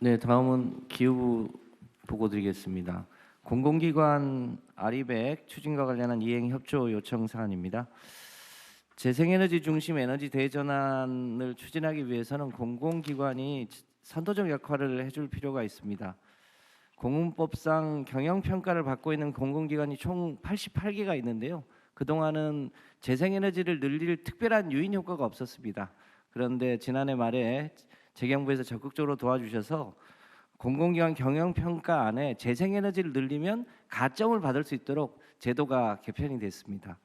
네, 다음은 기후부 보고 드리겠습니다. 공공기관 아리백 추진과 관련한 이행 협조 요청 사안입니다. 재생에너지 중심 에너지 대전환을 추진하기 위해서는 공공기관이 선도적 역할을 해줄 필요가 있습니다. 공문법상 경영평가를 받고 있는 공공기관이 총 88개가 있는데요. 그동안은 재생에너지를 늘릴 특별한 유인 효과가 없었습니다. 그런데 지난해 말에 재경부에서 적극적으로 도와주셔서 공공기관 경영평가 안에 재생에너지를 늘리면 가점을 받을 수 있도록 제도가 개편이 됐습니다.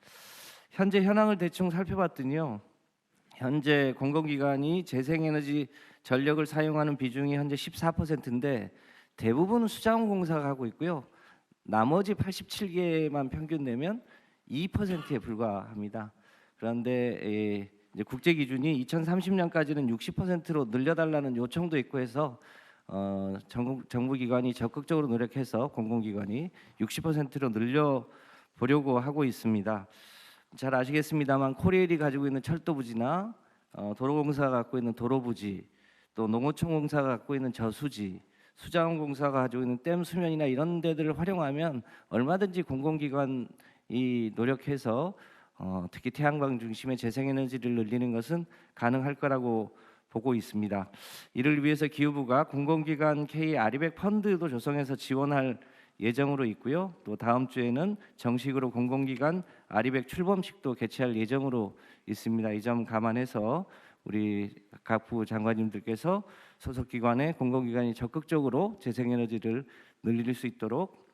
현재 현황을 대충 살펴봤더니요. 현재 공공기관이 재생에너지 전력을 사용하는 비중이 현재 14%인데 대부분 수자원공사가 하고 있고요. 나머지 87개만 평균 내면 2%에 불과합니다. 그런데 이제 국제 기준이 2030년까지는 60%로 늘려달라는 요청도 있고 해서 정부기관이 적극적으로 노력해서 공공기관이 60%로 늘려보려고 하고 있습니다. 잘 아시겠습니다만 코레일이 가지고 있는 철도부지나 도로공사가 갖고 있는 도로부지, 또 농어촌공사가 갖고 있는 저수지, 수자원공사가 가지고 있는 댐 수면이나 이런 데들을 활용하면 얼마든지 공공기관이 노력해서 특히 태양광 중심의 재생에너지를 늘리는 것은 가능할 거라고 보고 있습니다. 이를 위해서 기후부가 공공기관 K 아리백 펀드도 조성해서 지원할 예정으로 있고요. 또 다음 주에는 정식으로 공공기관 아리백 출범식도 개최할 예정으로 있습니다. 이 점 감안해서 우리 각 부 장관님들께서 소속 기관의 공공기관이 적극적으로 재생에너지를 늘릴 수 있도록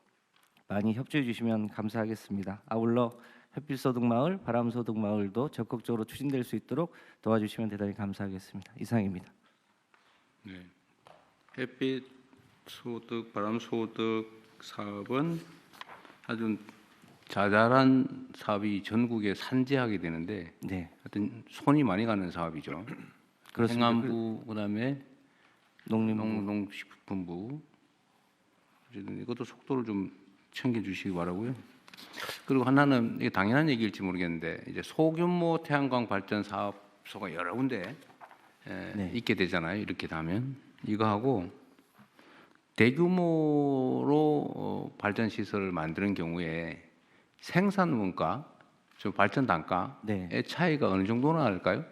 많이 협조해 주시면 감사하겠습니다. 아울러 햇빛소득마을, 바람소득마을도 적극적으로 추진될 수 있도록 도와주시면 대단히 감사하겠습니다. 이상입니다. 네. 햇빛 소득, 바람 소득 사업은 아주 자잘한 사업이 전국에 산재하게 되는데, 네, 하여튼 손이 많이 가는 사업이죠. 그렇습니다. 행안부, 그다음에 농림부. 농식품부. 어쨌든 이것도 속도를 좀 챙겨주시기 바라고요. 그리고 하나는 이게 당연한 얘기일지 모르겠는데, 이제 소규모 태양광 발전 사업소가 여러 군데 네. 있게 되잖아요. 이렇게 되면 이거하고 대규모로 발전 시설을 만드는 경우에 생산 원가, 좀 발전 단가의 네. 차이가 어느 정도나 할까요?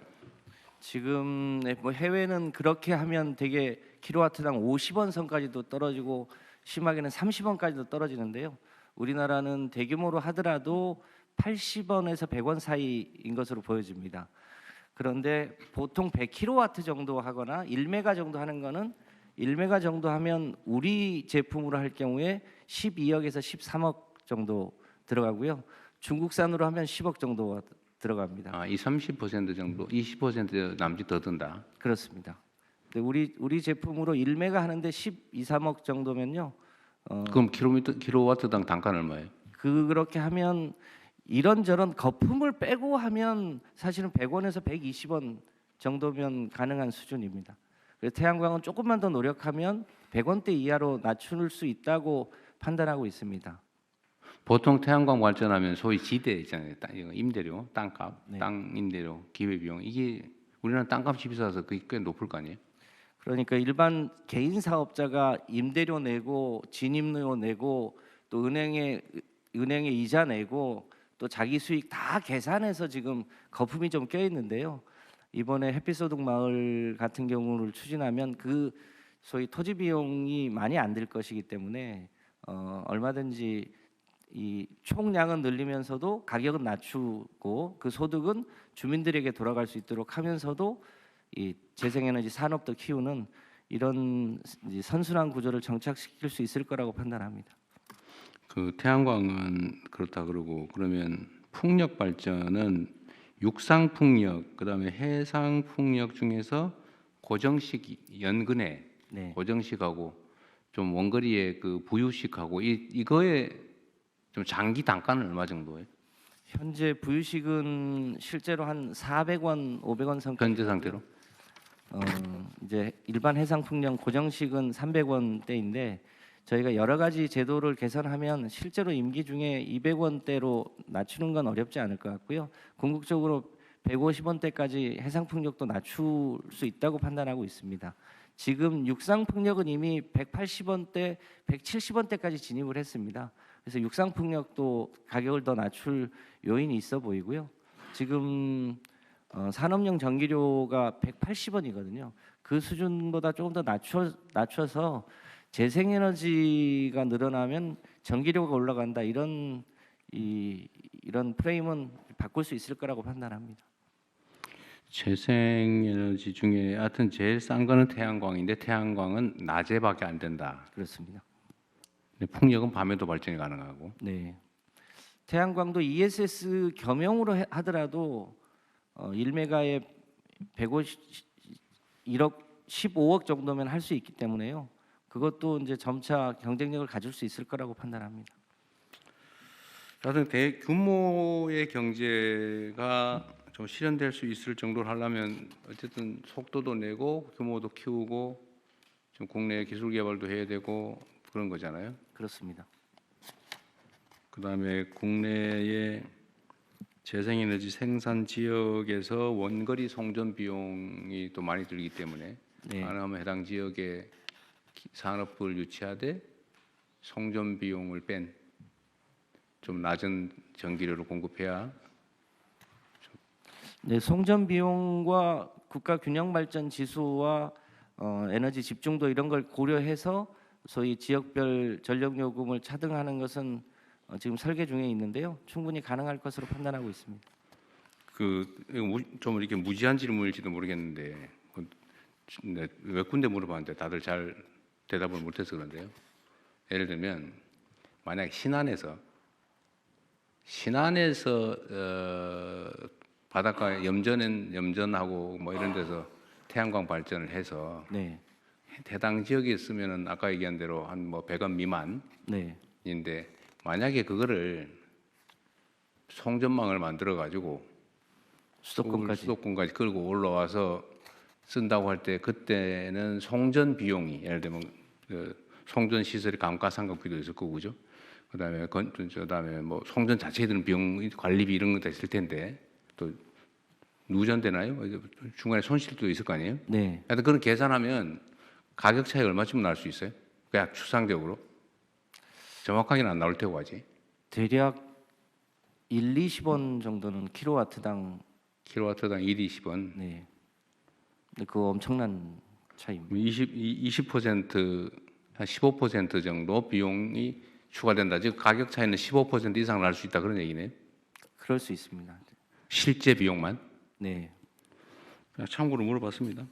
지금 뭐 해외는 그렇게 하면 되게 킬로와트당 50원 선까지도 떨어지고 심하게는 30원까지도 떨어지는데요. 우리나라는 대규모로 하더라도 80원에서 100원 사이인 것으로 보여집니다. 그런데 보통 100kW 정도 하거나 1메가 정도 하는 거는 1메가 정도 하면 우리 제품으로 할 경우에 12억에서 13억 정도 들어가고요. 중국산으로 하면 10억 정도 들어갑니다. 30% 정도, 20% 남짓 더 든다. 그렇습니다. 근데 우리 제품으로 1메가 하는데 12, 3억 정도면요. 그럼 킬로와트당 단가는 얼마예요? 그렇게 하면 이런저런 거품을 빼고 하면 사실은 100원에서 120원 정도면 가능한 수준입니다. 그래서 태양광은 조금만 더 노력하면 100원대 이하로 낮출 수 있다고 판단하고 있습니다. 보통 태양광 발전하면 소위 지대 있잖아요. 임대료, 땅값, 네. 땅 임대료, 기회비용. 이게 우리나라 땅값이 비싸서 그게 꽤 높을 거 아니에요? 그러니까 일반 개인 사업자가 임대료 내고 진입료 내고 또 은행에 이자 내고 또 자기 수익 다 계산해서 지금 거품이 좀 껴 있는데요. 이번에 햇빛소득 마을 같은 경우를 추진하면 그 소위 토지 비용이 많이 안 들 것이기 때문에 얼마든지 이 총량은 늘리면서도 가격은 낮추고 그 소득은 주민들에게 돌아갈 수 있도록 하면서도 이 재생에너지 산업도 키우는 이런 선순환 구조를 정착시킬 수 있을 거라고 판단합니다. 그 태양광은 그렇다 그러고, 그러면 풍력 발전은 육상 풍력, 그다음에 해상 풍력 중에서 고정식 연근해, 네. 고정식하고 좀 원거리의 그 부유식하고 이거에 좀 장기 단가는 얼마 정도예요? 현재 부유식은 실제로 한 400원, 500원 선까지 현재 상태로? 이제 일반 해상 풍력 고정식은 300원대인데 저희가 여러 가지 제도를 개선하면 실제로 임기 중에 200원대로 낮추는 건 어렵지 않을 것 같고요. 궁극적으로 150원대까지 해상 풍력도 낮출 수 있다고 판단하고 있습니다. 지금 육상 풍력은 이미 180원대, 170원대까지 진입을 했습니다. 그래서 육상 풍력도 가격을 더 낮출 요인이 있어 보이고요. 지금 산업용 전기료가 180원이거든요. 그 수준보다 조금 더 낮춰서 재생에너지가 늘어나면 전기료가 올라간다 이런 프레임은 바꿀 수 있을 거라고 판단합니다. 재생에너지 중에 하여튼 제일 싼 거는 태양광인데 태양광은 낮에밖에 안 된다. 그렇습니다. 근데 풍력은 밤에도 발전이 가능하고. 네. 태양광도 ESS 겸용으로 하더라도 1메가에 1억 15억 정도면 할 수 있기 때문에요. 그것도 이제 점차 경쟁력을 가질 수 있을 거라고 판단합니다. 하여튼 대규모의 경제가 좀 실현될 수 있을 정도로 하려면 어쨌든 속도도 내고 규모도 키우고 좀 국내 기술 개발도 해야 되고 그런 거잖아요. 그렇습니다. 그다음에 국내의 재생에너지 생산 지역에서 원거리 송전 비용이 또 많이 들기 때문에 네. 가능하면 해당 지역에 산업을 유치하되 송전 비용을 뺀 좀 낮은 전기료를 공급해야. 네, 송전 비용과 국가 균형 발전 지수와 에너지 집중도 이런 걸 고려해서 소위 지역별 전력 요금을 차등하는 것은 지금 설계 중에 있는데요. 충분히 가능할 것으로 판단하고 있습니다. 좀 이렇게 무지한 질문일지도 모르겠는데 몇 군데 물어봤는데 다들 잘 대답을 못해서 그런데요. 예를 들면 만약 신안에서 바닷가에 염전하고 뭐 이런 데서 태양광 발전을 해서 네, 해당 지역에 있으면은 아까 얘기한 대로 한 뭐 100원 미만인데 네, 만약에 그거를 송전망을 만들어 가지고 수도권까지 끌고 올라와서 쓴다고 할 때 그때는 송전 비용이 예를 들면 그 송전 시설의 감가상각비도 있을 거고 그죠? 그다음에 뭐 송전 자체에 드는 비용 관리비 이런 것도 있을 텐데 또 누전되나요? 중간에 손실도 있을 거 아니에요? 네. 하여튼 그런 계산하면 가격 차이 얼마쯤 날 수 있어요? 그냥 추상적으로 정확하게는 안 나올 테고 하지. 대략 1, 20원 정도는 킬로와트당. 킬로와트당 1, 20원. 네. 근데 그거 엄청난 차이입니다. 20% 한 15% 정도 비용이 추가된다. 즉 가격 차이는 15% 이상 날 수 있다 그런 얘기네요. 그럴 수 있습니다. 실제 비용만. 네. 참고로 물어봤습니다.